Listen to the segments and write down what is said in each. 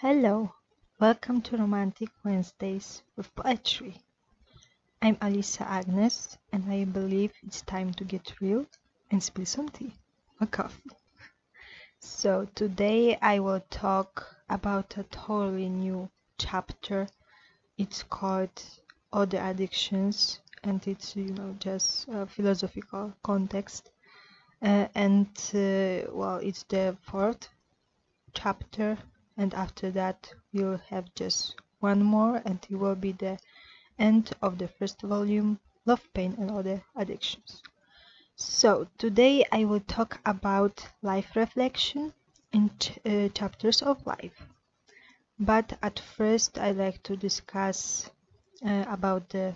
Hello, welcome to Romantic Wednesdays with Poetry. I'm Alisa Agnes, and I believe it's time to get real and spill some tea or coffee. So, today I will talk about a totally new chapter. It's called Other Addictions, and it's, just a philosophical context. It's the fourth chapter, and after that we'll have just one more, and it will be the end of the first volume, Love, Pain and Other Addictions. So today I will talk about life reflection in chapters of life. But at first I like to discuss about the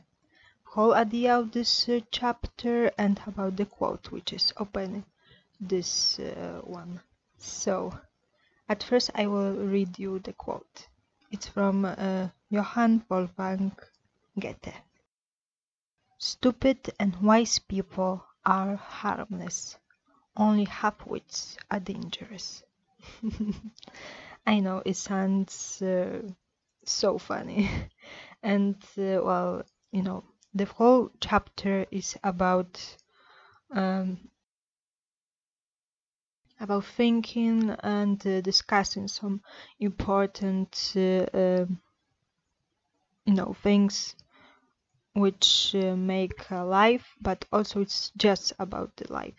whole idea of this chapter and about the quote which is opening this one. So at first I will read you the quote. It's from Johann Wolfgang Goethe. Stupid and wise people are harmless. Only half-wits are dangerous. I know it sounds so funny. And the whole chapter is about thinking and discussing some important things which make life, but also it's just about the life.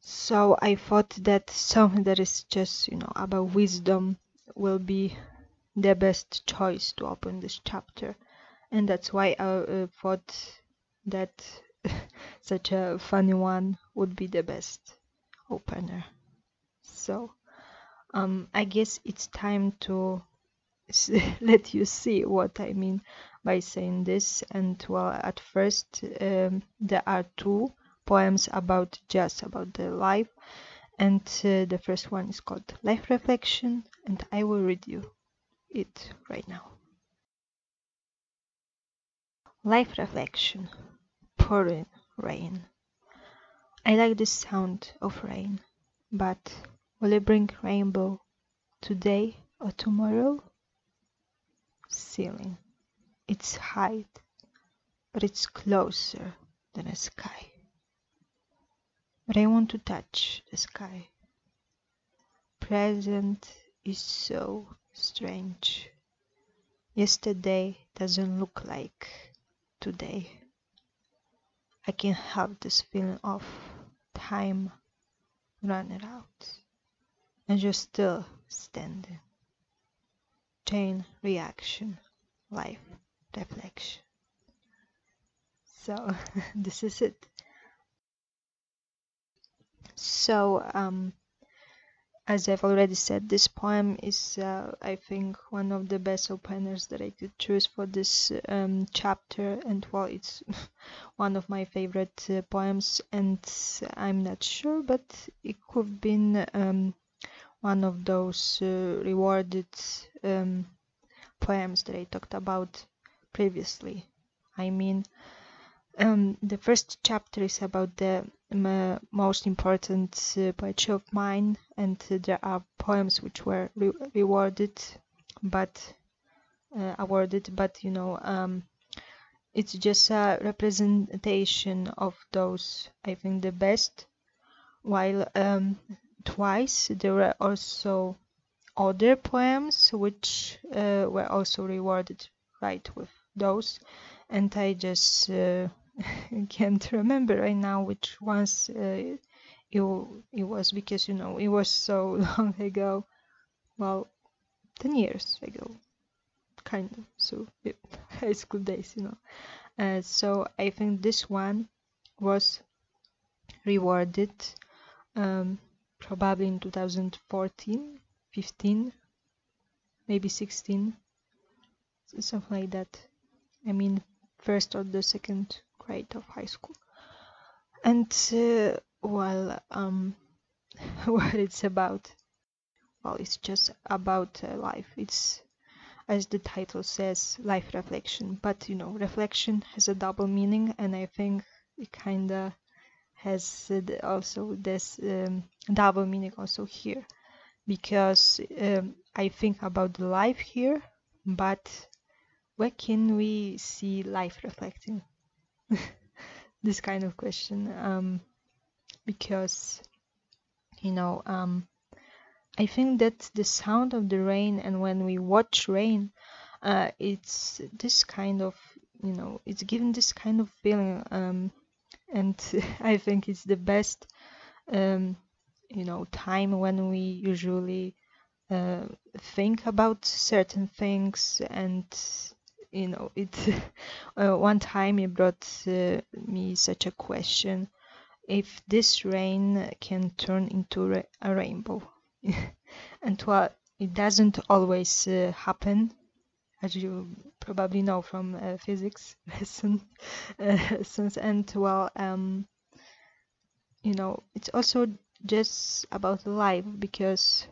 So I thought that something that is just about wisdom will be the best choice to open this chapter, and that's why I thought that such a funny one would be the best opener. So I guess it's time to let you see what I mean by saying this. And well, at first there are two poems about the life, and the first one is called Life Reflection, and I will read you it right now. Life Reflection. Pouring rain. I like the sound of rain, but will it bring rainbow today or tomorrow? Ceiling. It's height, but it's closer than a sky. But I want to touch the sky. Present is so strange. Yesterday doesn't look like today. I can have this feeling of time running out, and you're still standing. Chain reaction, life reflection. So this is it. So as I've already said, this poem is I think one of the best openers that I could choose for this chapter, and well, it's one of my favorite poems, and I'm not sure, but it could have been one of those rewarded poems that I talked about previously. I mean, the first chapter is about the most important poetry of mine, and there are poems which were awarded, but it's just a representation of those, I think, the best. While twice there were also other poems which were also rewarded right with those, and I just can't remember right now which ones it was, because it was so long ago. Well, 10 years ago, kind of. So high school days, so I think this one was rewarded probably in 2014, 15, maybe 16, something like that. I mean, first or the second grade of high school. And what it's about, well, it's just about life. It's, as the title says, life reflection, but reflection has a double meaning, and I think it kind of has also this double meaning also here, because I think about the life here, but where can we see life reflecting? This kind of question, because I think that the sound of the rain, and when we watch rain, it's this kind of, it's given this kind of feeling, and I think it's the best, time when we usually think about certain things. And it one time it brought me such a question: if this rain can turn into a rainbow. And well, it doesn't always happen, as you probably know from physics lessons. And well, it's also just about life, because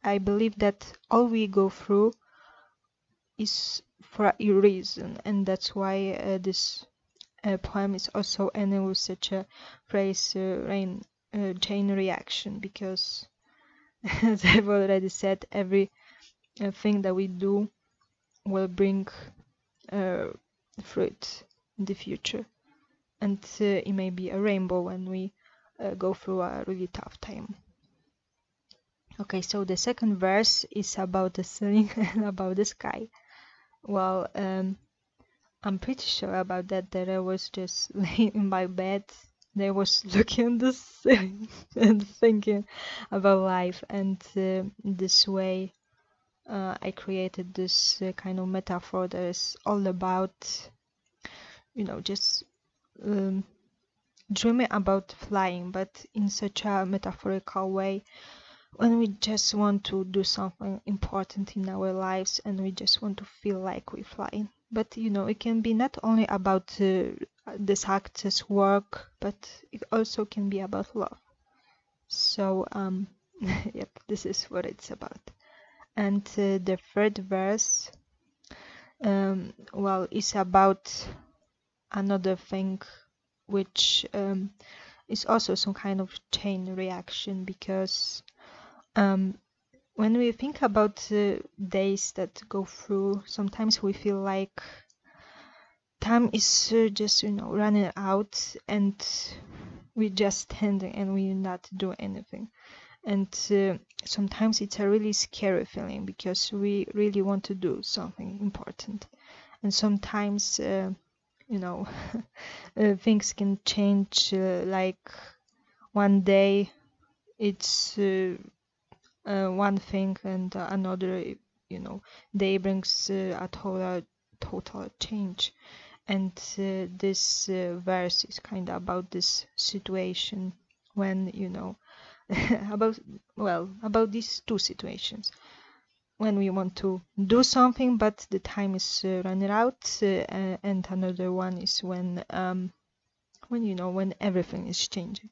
I believe that all we go through is for a reason, and that's why this poem is also ending with such a phrase, rain chain reaction, because as I've already said, every thing that we do will bring fruit in the future, and it may be a rainbow when we go through a really tough time. Okay, so the second verse is about the ceiling and about the sky. Well, I'm pretty sure about that I was just laying in my bed. I was looking at the ceiling and thinking about life, and this way I created this kind of metaphor that is all about, just dreaming about flying, but in such a metaphorical way, when we just want to do something important in our lives and we just want to feel like we're flying. But it can be not only about this success work, but it also can be about love. So yep, this is what it's about. And the third verse, well, is about another thing, which is also some kind of chain reaction, because when we think about days that go through, sometimes we feel like time is just running out, and we just standing and we not do anything. And sometimes it's a really scary feeling, because we really want to do something important. And sometimes things can change, like one day it's one thing, and another day brings a total change. And this verse is kind of about this situation, when about these two situations, when we want to do something but the time is running out, and another one is when everything is changing.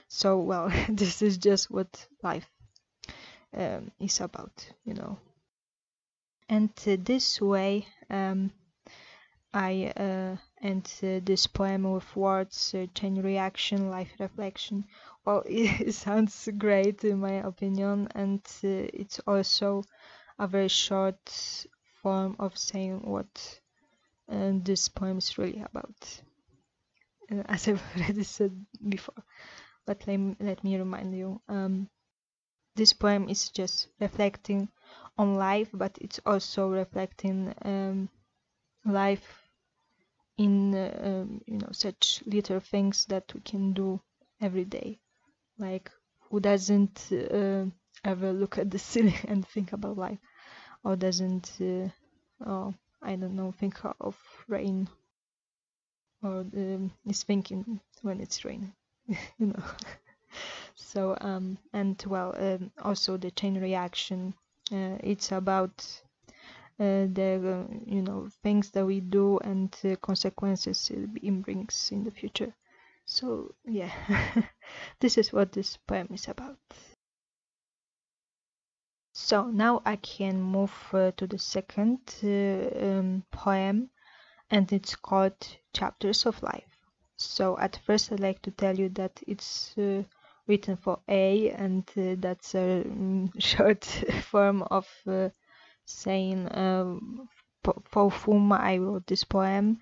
So well, this is just what life is about. And this way I end this poem with words: chain reaction, life reflection. Well, it sounds great in my opinion, and it's also a very short form of saying what this poem is really about, as I've already said before. But let me remind you, this poem is just reflecting on life, but it's also reflecting life in such little things that we can do every day. Like, who doesn't ever look at the ceiling and think about life, or doesn't I don't know, think of rain, or is thinking when it's raining. So and well, also the chain reaction, it's about the things that we do and the consequences it brings in the future. So yeah, this is what this poem is about. So now I can move to the second poem, and it's called Chapters of Life. So at first I'd like to tell you that it's written for A, and that's a short form of saying for whom I wrote this poem.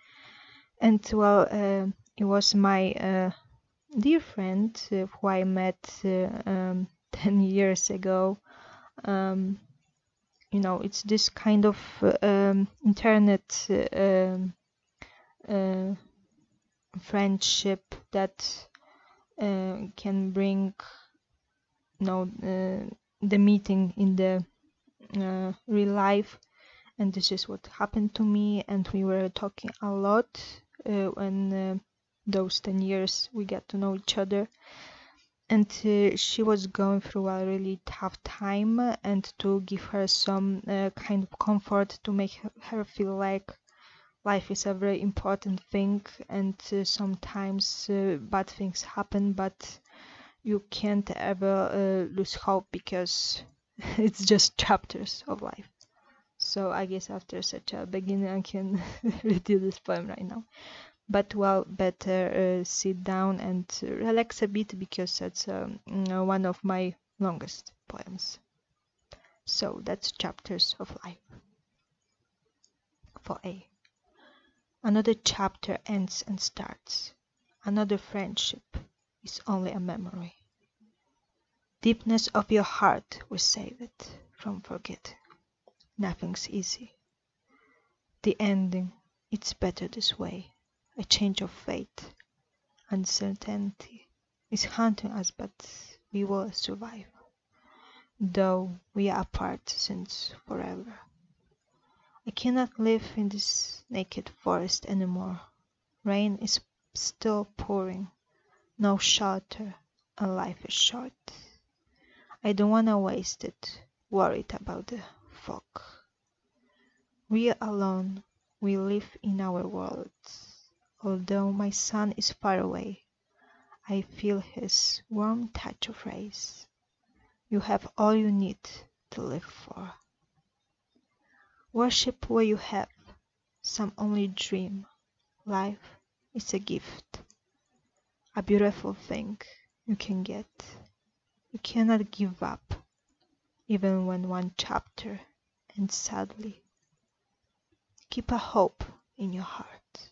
And well, it was my dear friend who I met 10 years ago. It's this kind of internet friendship that can bring the meeting in the real life. And this is what happened to me, and we were talking a lot when those 10 years we got to know each other. And she was going through a really tough time, and to give her some kind of comfort, to make her feel like life is a very important thing, and sometimes bad things happen, but you can't ever lose hope, because it's just chapters of life. So I guess after such a beginning I can read you this poem right now. But well, better sit down and relax a bit, because that's one of my longest poems. So that's Chapters of Life. For A. Another chapter ends and starts. Another friendship is only a memory. Deepness of your heart will save it from forgetting. Nothing's easy. The ending, it's better this way. A change of fate. Uncertainty is haunting us, but we will survive. Though we are apart since forever. I cannot live in this naked forest anymore. Rain is still pouring. No shelter, and life is short. I don't wanna waste it, worried about the fog. We are alone, we live in our world. Although my son is far away, I feel his warm touch of rays. You have all you need to live for. Worship what you have, some only dream. Life is a gift, a beautiful thing you can get. You cannot give up, even when one chapter ends sadly. Keep a hope in your heart.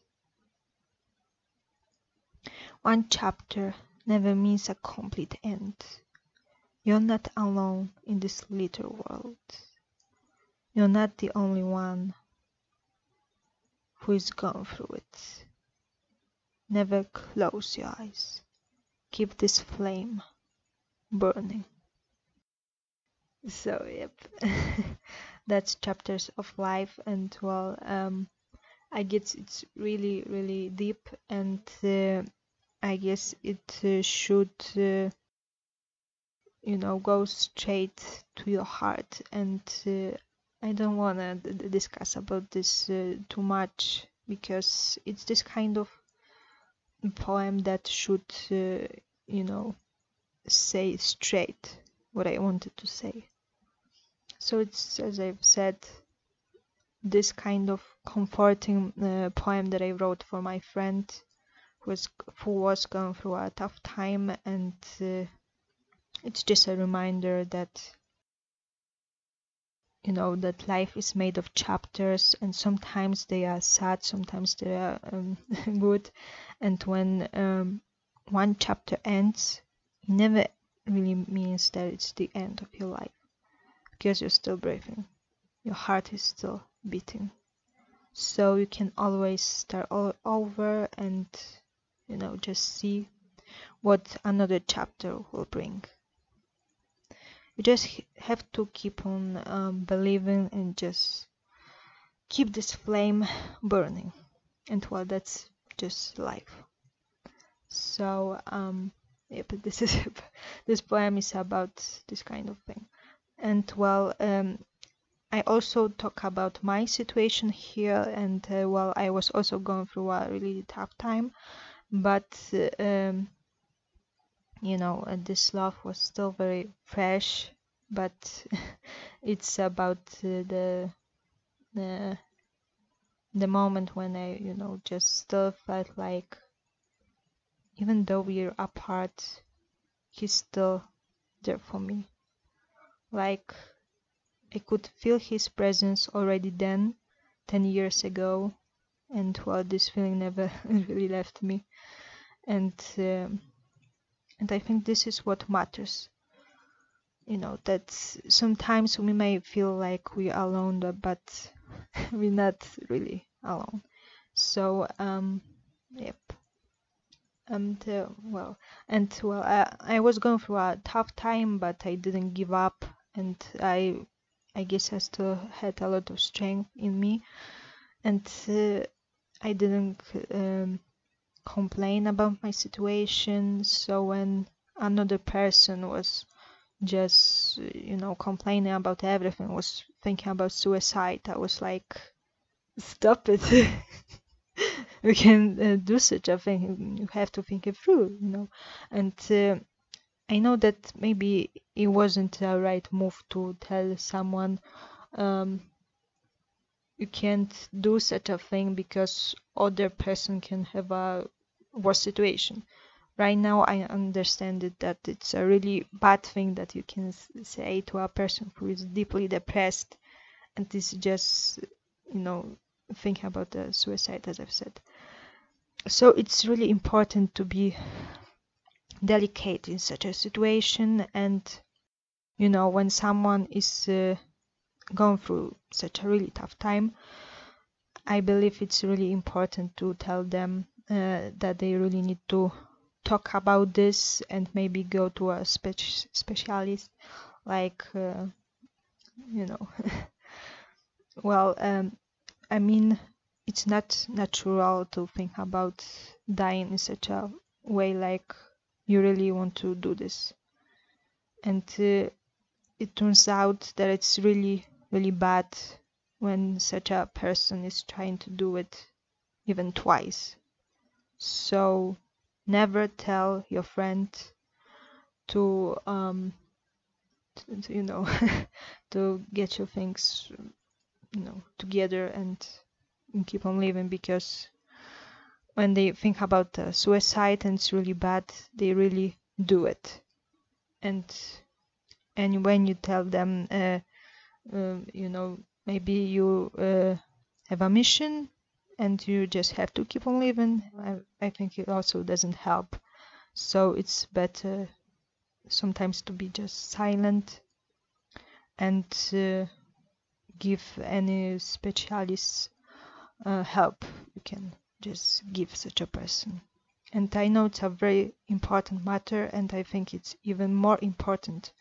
One chapter never means a complete end. You're not alone in this little world. You're not the only one who is going through it. Never close your eyes. Keep this flame burning. So, yep, that's Chapters of Life, and well, I guess it's really, really deep, and I guess it should, go straight to your heart. And I don't want to discuss about this too much, because it's this kind of poem that should, say straight what I wanted to say. So it's, as I've said, this kind of comforting poem that I wrote for my friend who was going through a tough time, and it's just a reminder that that life is made of chapters, and sometimes they are sad, sometimes they are good, and when one chapter ends, it never really means that it's the end of your life, because you're still breathing, your heart is still beating, so you can always start all over and just see what another chapter will bring. You just have to keep on believing, and just keep this flame burning, and well, that's just life. So yep, this poem is about this kind of thing. And well, I also talk about my situation here, and well, I was also going through a really tough time, but this love was still very fresh. But it's about the moment when I just still felt like, even though we're apart, he's still there for me. Like, I could feel his presence already then, 10 years ago, and well, this feeling never really left me. And I think this is what matters. That sometimes we may feel like we are alone, but we're not really alone. So, yep. I was going through a tough time, but I didn't give up, and I guess I still had a lot of strength in me, and I didn't complain about my situation. So when another person was just complaining about everything, was thinking about suicide, I was like, stop it. You can do such a thing. You have to think it through, and I know that maybe it wasn't the right move to tell someone you can't do such a thing because other person can have a worse situation. Right now I understand that it's a really bad thing that you can say to a person who is deeply depressed and is just thinking about the suicide, as I've said. So it's really important to be delicate in such a situation, and when someone is going through such a really tough time, I believe it's really important to tell them that they really need to talk about this and maybe go to a specialist, like well, I mean, it's not natural to think about dying in such a way, like you really want to do this, and it turns out that it's really, really bad when such a person is trying to do it even twice. So never tell your friend to to get your things together and keep on living, because when they think about suicide and it's really bad, they really do it. And when you tell them maybe you have a mission and you just have to keep on living, I think it also doesn't help. So it's better sometimes to be just silent and give any specialist help you can just give such a person. And I know it's a very important matter, and I think it's even more important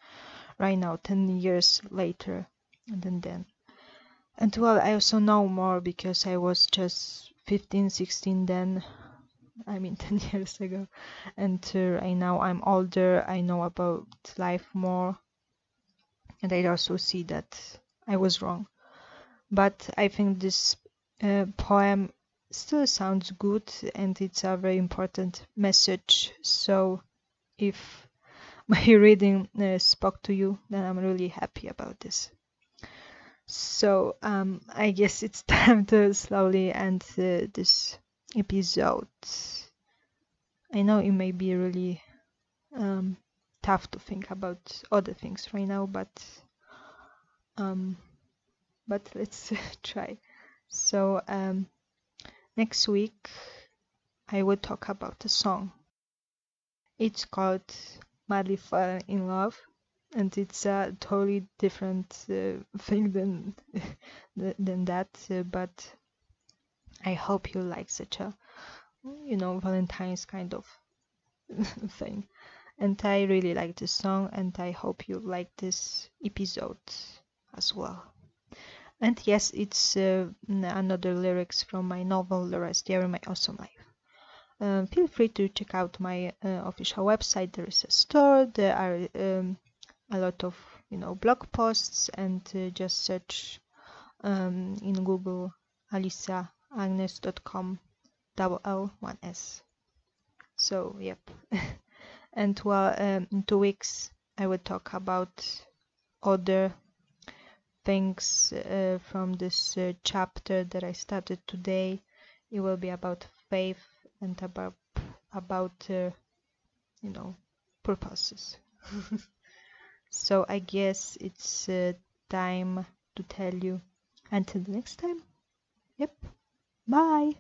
right now, 10 years later than then. And well, I also know more because I was just 15, 16 then, I mean 10 years ago, and right now I'm older, I know about life more, and I also see that I was wrong. But I think this poem still sounds good, and it's a very important message. So if my reading spoke to you, then I'm really happy about this. So I guess it's time to slowly end this episode. I know it may be really tough to think about other things right now, but let's try. So next week I will talk about a song. It's called Madly Falling in Love, and it's a totally different thing than that, but I hope you like such a Valentine's kind of thing. And I really like this song, and I hope you like this episode as well. And yes, it's another lyrics from my novel The Rest Diary, My Awesome Life. Feel free to check out my official website. There is a store. There are a lot of blog posts, and just search in Google alisaagnes.com, L1S. So yep. And well, in 2 weeks I will talk about other things from this chapter that I started today. It will be about faith and about purposes. So I guess it's time to tell you until the next time. Yep. Bye.